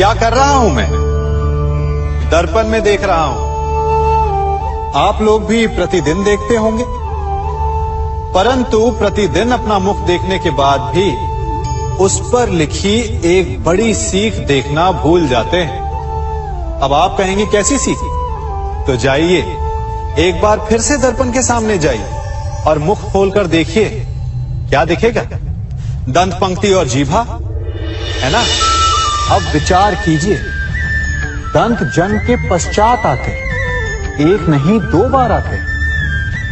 क्या कर रहा हूं मैं? दर्पण में देख रहा हूं। आप लोग भी प्रतिदिन देखते होंगे, परंतु प्रतिदिन अपना मुख देखने के बाद भी उस पर लिखी एक बड़ी सीख देखना भूल जाते हैं। अब आप कहेंगे कैसी सीख? तो जाइए, एक बार फिर से दर्पण के सामने जाइए और मुख खोलकर देखिए, क्या दिखेगा? दंत पंक्ति और जीभा, है ना? अब विचार कीजिए, दंत जन्म के पश्चात आते, एक नहीं 2 बार आते,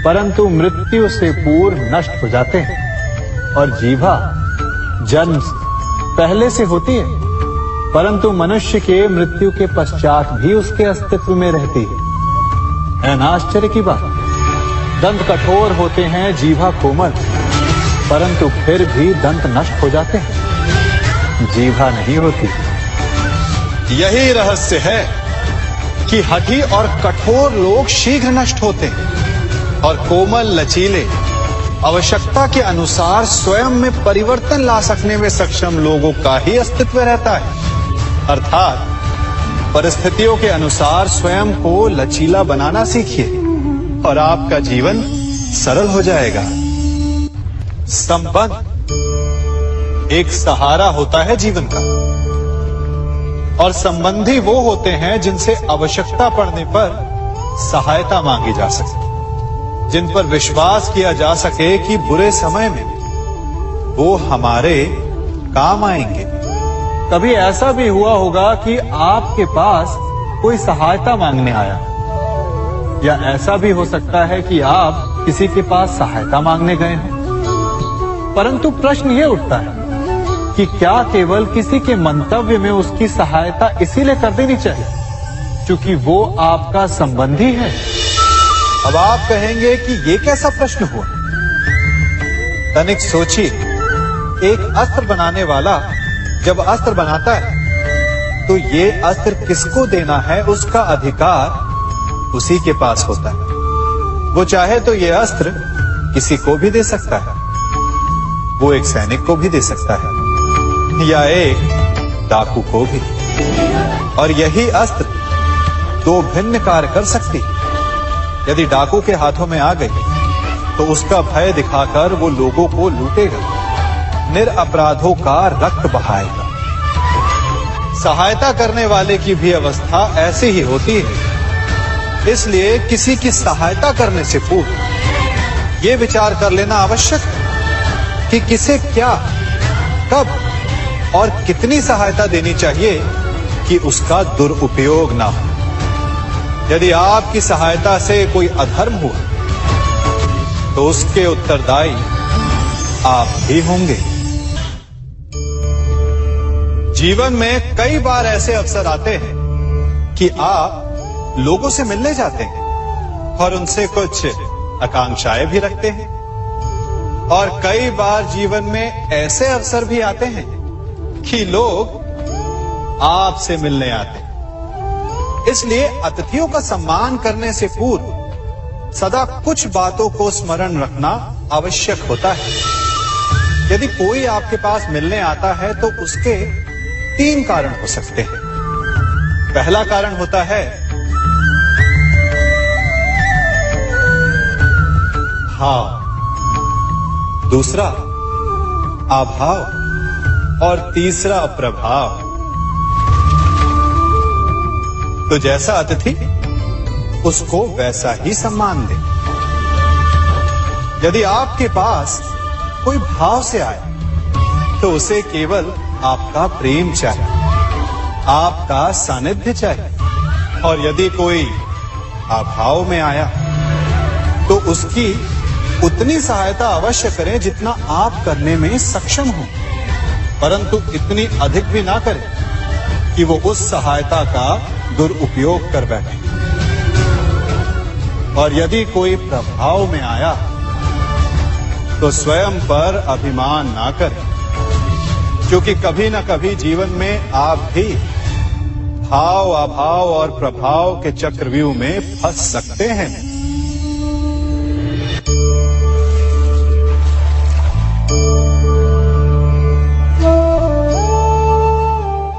परंतु मृत्यु से पूर्व नष्ट हो जाते हैं। और जीभा जन्म पहले से होती है, परंतु मनुष्य के मृत्यु के पश्चात भी उसके अस्तित्व में रहती है ना? आश्चर्य की बात। दंत कठोर होते हैं, जीभा कोमल, परंतु फिर भी दंत नष्ट हो जाते हैं, जीभा नहीं होती। यही रहस्य है कि हठी और कठोर लोग शीघ्र नष्ट होते हैं और कोमल लचीले आवश्यकता के अनुसार स्वयं में परिवर्तन ला सकने में सक्षम लोगों का ही अस्तित्व रहता है। अर्थात परिस्थितियों के अनुसार स्वयं को लचीला बनाना सीखिए और आपका जीवन सरल हो जाएगा। संबंध एक सहारा होता है जीवन का, और संबंधी वो होते हैं जिनसे आवश्यकता पड़ने पर सहायता मांगी जा सके, जिन पर विश्वास किया जा सके कि बुरे समय में वो हमारे काम आएंगे। कभी ऐसा भी हुआ होगा कि आपके पास कोई सहायता मांगने आया, या ऐसा भी हो सकता है कि आप किसी के पास सहायता मांगने गए हो, परंतु प्रश्न ये उठता है कि क्या केवल किसी के मंतव्य में उसकी सहायता इसीलिए कर देनी चाहिए क्योंकि वो आपका संबंधी है? अब आप कहेंगे कि ये कैसा प्रश्न हुआ? तनिक सोचिए, एक अस्त्र बनाने वाला जब अस्त्र बनाता है तो ये अस्त्र किसको देना है उसका अधिकार उसी के पास होता है। वो चाहे तो ये अस्त्र किसी को भी दे सकता है, वो एक सैनिक को भी दे सकता है या एक डाकू को भी, और यही अस्त्र 2 भिन्न कार्य कर सकती है। यदि डाकू के हाथों में आ गई तो उसका भय दिखाकर वो लोगों को लूटेगा, निरपराधों का रक्त बहाएगा। सहायता करने वाले की भी अवस्था ऐसी ही होती है। इसलिए किसी की सहायता करने से पूर्व ये विचार कर लेना आवश्यक है कि किसे क्या, कब और कितनी सहायता देनी चाहिए कि उसका दुरुपयोग ना हो। यदि आपकी सहायता से कोई अधर्म हुआ तो उसके उत्तरदायी आप ही होंगे। जीवन में कई बार ऐसे अवसर आते हैं कि आप लोगों से मिलने जाते हैं और उनसे कुछ आकांक्षाएं भी रखते हैं, और कई बार जीवन में ऐसे अवसर भी आते हैं कि लोग आपसे मिलने आते हैं। इसलिए अतिथियों का सम्मान करने से पूर्व सदा कुछ बातों को स्मरण रखना आवश्यक होता है। यदि कोई आपके पास मिलने आता है तो उसके 3 कारण हो सकते हैं। पहला कारण होता है भाव, दूसरा अभाव और तीसरा प्रभाव। तो जैसा अतिथि उसको वैसा ही सम्मान दे। यदि आपके पास कोई भाव से आए तो उसे केवल आपका प्रेम चाहिए, आपका सानिध्य चाहिए, और यदि कोई अभाव में आया तो उसकी उतनी सहायता अवश्य करें जितना आप करने में सक्षम हो, परंतु इतनी अधिक भी ना करें कि वो उस सहायता का दुरुपयोग कर बैठे। और यदि कोई प्रभाव में आया तो स्वयं पर अभिमान ना करें, क्योंकि कभी ना कभी जीवन में आप भी भाव, अभाव और प्रभाव के चक्रव्यूह में फंस सकते हैं।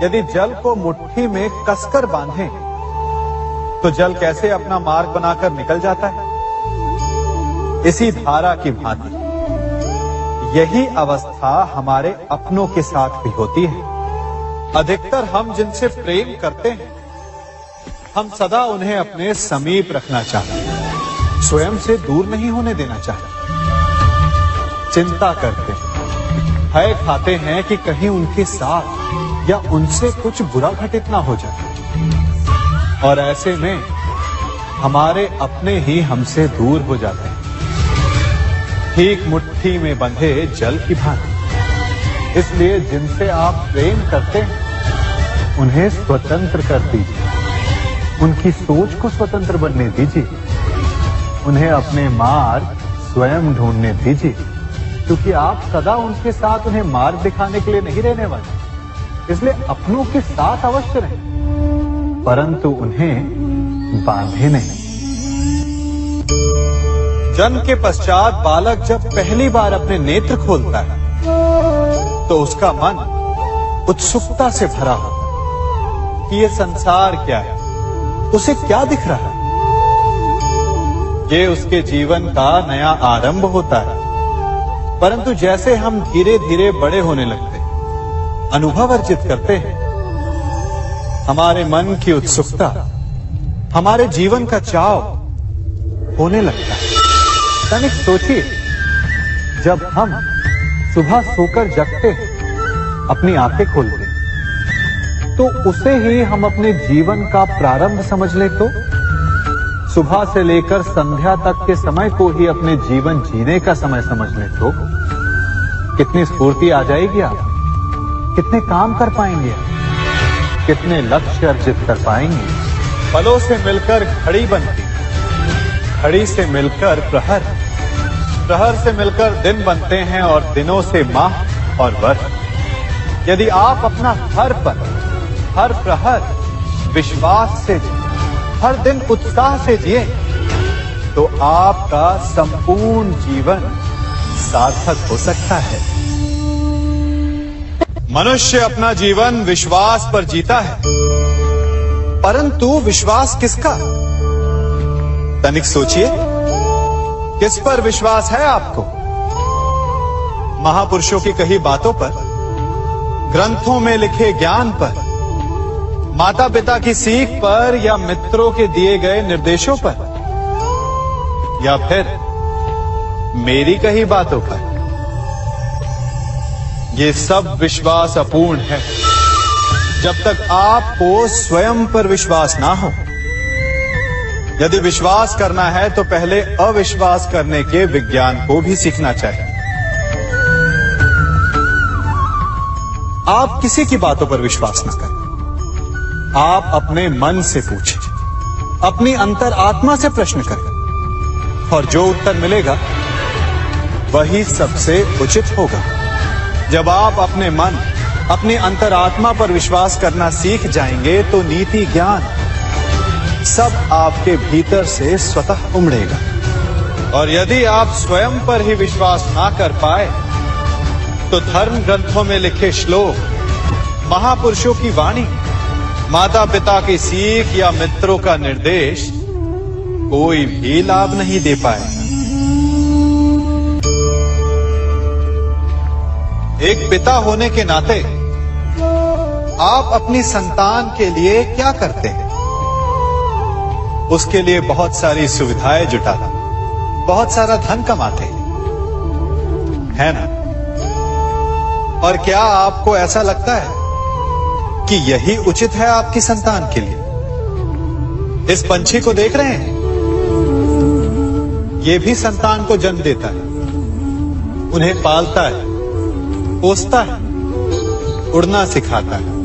यदि जल को मुट्ठी में कसकर बांधें, तो जल कैसे अपना मार्ग बनाकर निकल जाता है? इसी धारा की भांति यही अवस्था हमारे अपनों के साथ भी होती है। अधिकतर हम जिनसे प्रेम करते हैं, हम सदा उन्हें अपने समीप रखना चाहते हैं, स्वयं से दूर नहीं होने देना चाहते। चिंता करते हैं, भय खाते हैं कि कहीं उनके साथ या उनसे कुछ बुरा घटित ना हो जाए, और ऐसे में हमारे अपने ही हमसे दूर हो जाते हैं, ठीक मुट्ठी में बंधे जल की भांति। इसलिए जिनसे आप प्रेम करते हैं, उन्हें स्वतंत्र कर दीजिए, उनकी सोच को स्वतंत्र बनने दीजिए, उन्हें अपने मार्ग स्वयं ढूंढने दीजिए, क्योंकि आप सदा उनके साथ उन्हें मार्ग दिखाने के लिए नहीं रहने वाले। इसलिए अपनों के साथ अवश्य रहें, परंतु उन्हें बांधे नहीं। जन्म के पश्चात बालक जब पहली बार अपने नेत्र खोलता है, तो उसका मन उत्सुकता से भरा होता है कि ये संसार क्या है, उसे क्या दिख रहा है। ये उसके जीवन का नया आरंभ होता है। परंतु जैसे हम धीरे धीरे बड़े होने लगते हैं, अनुभव अर्जित करते हैं, हमारे मन की उत्सुकता, हमारे जीवन का चाव होने लगता है। तनिक सोचिए, जब हम सुबह सोकर जगते हैं, अपनी आंखें खोलते हैं, तो उसे ही हम अपने जीवन का प्रारंभ समझ ले, तो सुबह से लेकर संध्या तक के समय को ही अपने जीवन जीने का समय समझ ले, तो कितनी स्फूर्ति आ जाएगी। आप कितने काम कर पाएंगे, कितने लक्ष्य अर्जित कर पाएंगे। फलों से मिलकर घड़ी बनती, घड़ी से मिलकर प्रहर, प्रहर से मिलकर दिन बनते हैं, और दिनों से माह और वर्ष। यदि आप अपना हर पल, हर प्रहर विश्वास से जिए, हर दिन उत्साह से जिए, तो आपका संपूर्ण जीवन सार्थक हो सकता है। मनुष्य अपना जीवन विश्वास पर जीता है, परंतु विश्वास किसका? तनिक सोचिए, किस पर विश्वास है आपको? महापुरुषों की कही बातों पर, ग्रंथों में लिखे ज्ञान पर, माता पिता की सीख पर, या मित्रों के दिए गए निर्देशों पर, या फिर मेरी कही बातों पर? ये सब विश्वास अपूर्ण है जब तक आपको स्वयं पर विश्वास ना हो। यदि विश्वास करना है तो पहले अविश्वास करने के विज्ञान को भी सीखना चाहिए। आप किसी की बातों पर विश्वास न करें, आप अपने मन से पूछें, अपनी अंतर आत्मा से प्रश्न करें, और जो उत्तर मिलेगा वही सबसे उचित होगा। जब आप अपने मन, अपनी अंतरात्मा पर विश्वास करना सीख जाएंगे, तो नीति ज्ञान सब आपके भीतर से स्वतः उमड़ेगा। और यदि आप स्वयं पर ही विश्वास ना कर पाए, तो धर्म ग्रंथों में लिखे श्लोक, महापुरुषों की वाणी, माता पिता की सीख या मित्रों का निर्देश कोई भी लाभ नहीं दे पाएगा। एक पिता होने के नाते आप अपनी संतान के लिए क्या करते हैं? उसके लिए बहुत सारी सुविधाएं जुटाते, बहुत सारा धन कमाते हैं ना? और क्या आपको ऐसा लगता है कि यही उचित है आपकी संतान के लिए? इस पंछी को देख रहे हैं, ये भी संतान को जन्म देता है, उन्हें पालता है, पोसता है, उड़ना सिखाता है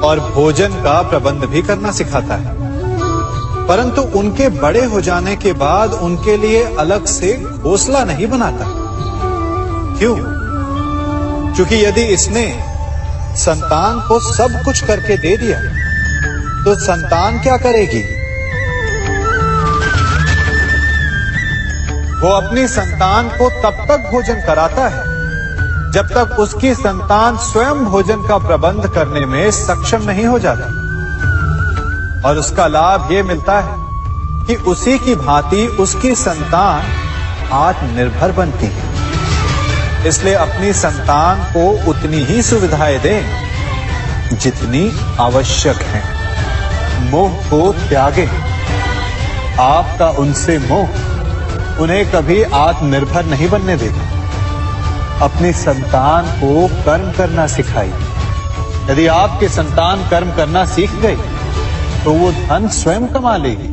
और भोजन का प्रबंध भी करना सिखाता है। परंतु उनके बड़े हो जाने के बाद उनके लिए अलग से घोंसला नहीं बनाता। क्यों? क्योंकि यदि इसने संतान को सब कुछ करके दे दिया, तो संतान क्या करेगी? वो अपनी संतान को तब तक भोजन कराता है जब तक उसकी संतान स्वयं भोजन का प्रबंध करने में सक्षम नहीं हो जाती। और उसका लाभ यह मिलता है कि उसी की भांति उसकी संतान आत्मनिर्भर बनती है। इसलिए अपनी संतान को उतनी ही सुविधाएं दें जितनी आवश्यक है। मोह को त्यागें। आपका उनसे मोह उन्हें कभी आत्मनिर्भर नहीं बनने देगा। अपनी संतान को कर्म करना सिखाइए। यदि आपकी संतान कर्म करना सीख गई तो वो धन स्वयं कमा लेगी,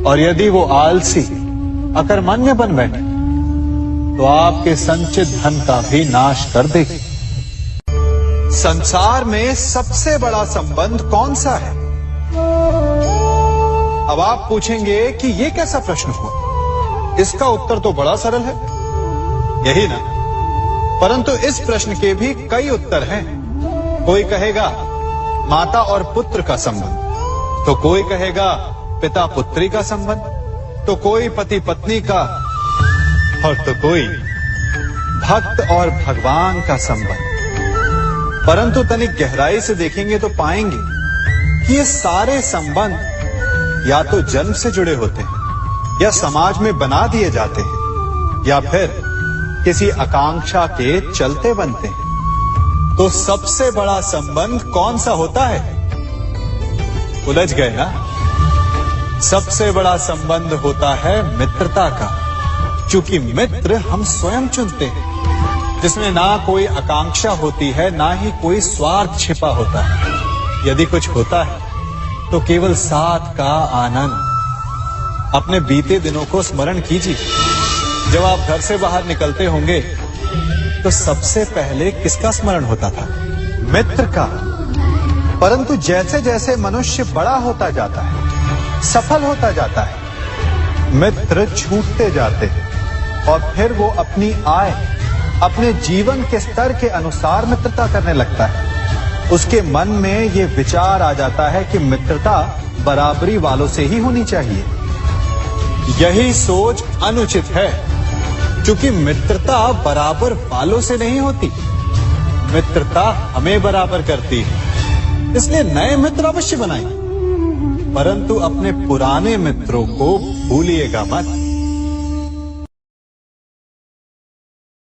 और यदि वो आलसी अकर्मण्य बन बैठे तो आपके संचित धन का भी नाश कर देगी। संसार में सबसे बड़ा संबंध कौन सा है? अब आप पूछेंगे कि यह कैसा प्रश्न हुआ? इसका उत्तर तो बड़ा सरल है, यही ना? परंतु इस प्रश्न के भी कई उत्तर हैं। कोई कहेगा माता और पुत्र का संबंध, तो कोई कहेगा पिता पुत्री का संबंध, तो कोई पति पत्नी का, और तो कोई भक्त और भगवान का संबंध। परंतु तनिक गहराई से देखेंगे तो पाएंगे कि ये सारे संबंध या तो जन्म से जुड़े होते हैं, या समाज में बना दिए जाते हैं, या फिर किसी आकांक्षा के चलते बनते हैं। तो सबसे बड़ा संबंध कौन सा होता है? उलझ गए ना? सबसे बड़ा संबंध होता है मित्रता का, क्योंकि मित्र हम स्वयं चुनते हैं, जिसमें ना कोई आकांक्षा होती है, ना ही कोई स्वार्थ छिपा होता है। यदि कुछ होता है तो केवल साथ का आनंद। अपने बीते दिनों को स्मरण कीजिए। जब आप घर से बाहर निकलते होंगे तो सबसे पहले किसका स्मरण होता था? मित्र का। परंतु जैसे जैसे मनुष्य बड़ा होता जाता है, सफल होता जाता है, मित्र छूटते जाते हैं, और फिर वो अपनी आय, अपने जीवन के स्तर के अनुसार मित्रता करने लगता है। उसके मन में ये विचार आ जाता है कि मित्रता बराबरी वालों से ही होनी चाहिए। यही सोच अनुचित है, क्योंकि मित्रता बराबर वालों से नहीं होती, मित्रता हमें बराबर करती है। इसलिए नए मित्र अवश्य बनाएं, परंतु अपने पुराने मित्रों को भूलिएगा मत।